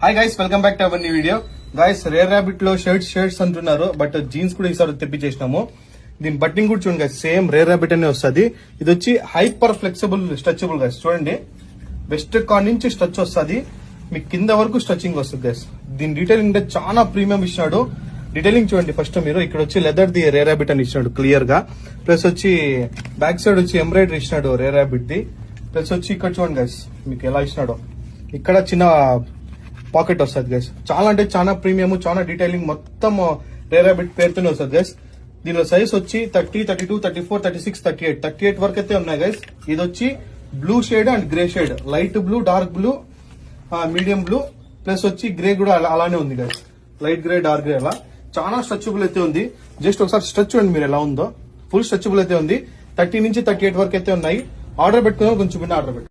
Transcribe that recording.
Hi guys, welcome back to our new video. Guys, rare rabbit లో shirts అంటున్నారు, but jeans కూడా ఈసారి తెప్పించేసినాము. దీని బట్టింగ్ కూడా చూడండి గైస్, సేమ్ రేర్ ర్యాబిట్ అనే వస్తుంది. ఇది వచ్చి హైపర్ ఫ్లెక్సిబుల్ స్ట్రెచబుల్ గైస్. చూడండి, వెస్ట్ కార్ నుంచి స్ట్రెచ్ వస్తుంది, మీకు కింద వరకు స్ట్రెచింగ్ వస్తుంది గైస్. దీని డీటెయిలింగ్ అంటే చాలా ప్రీమియం ఇచ్చినాడు. డీటెయిలింగ్ చూడండి ఫస్ట్ మీరు. ఇక్కడ వచ్చి లెదర్ ది రేర్ ర్యాబిట్ అని ఇచ్చినాడు క్లియర్ గా. ప్లస్ వచ్చి బ్యాక్ సైడ్ వచ్చి ఎంబ్రాయిడరీ ఇచ్చినాడు రేర్ ర్యాబిట్ ది. ప్లస్ వచ్చి ఇక్కడ చూడండి గైస్, మీకు ఎలా ఇచ్చినాడో. ఇక్కడ చిన్న పాకెట్ వస్తుంది గైస్. చాలా అంటే చాలా ప్రీమియం, చాలా డీటెయిలింగ్ మొత్తం రేర్ ర్యాబిట్ పేరుతోనే వస్తుంది గైస్. దీనిలో సైజ్ వచ్చి 30, 32, 34, 36, 38 వరకు అయితే ఉన్నాయి గైస్. ఇది వచ్చి blue shade and grey shade, light blue, dark blue, medium blue, plus వచ్చి గ్రే కూడా అలానే ఉంది guys. Light grey, dark grey, అలా చాలా స్ట్రెచబుల్ అయితే ఉంది. జస్ట్ ఒకసారి స్ట్రెచ్ చూడండి మీరు ఎలా ఉందో. ఫుల్ స్ట్రెచబుల్ అయితే ఉంది. 30 నుంచి 38 వరకు అయితే ఉన్నాయి. ఆర్డర్ పెట్టుకున్నా కొంచెం ఆర్డర్ పెట్టు.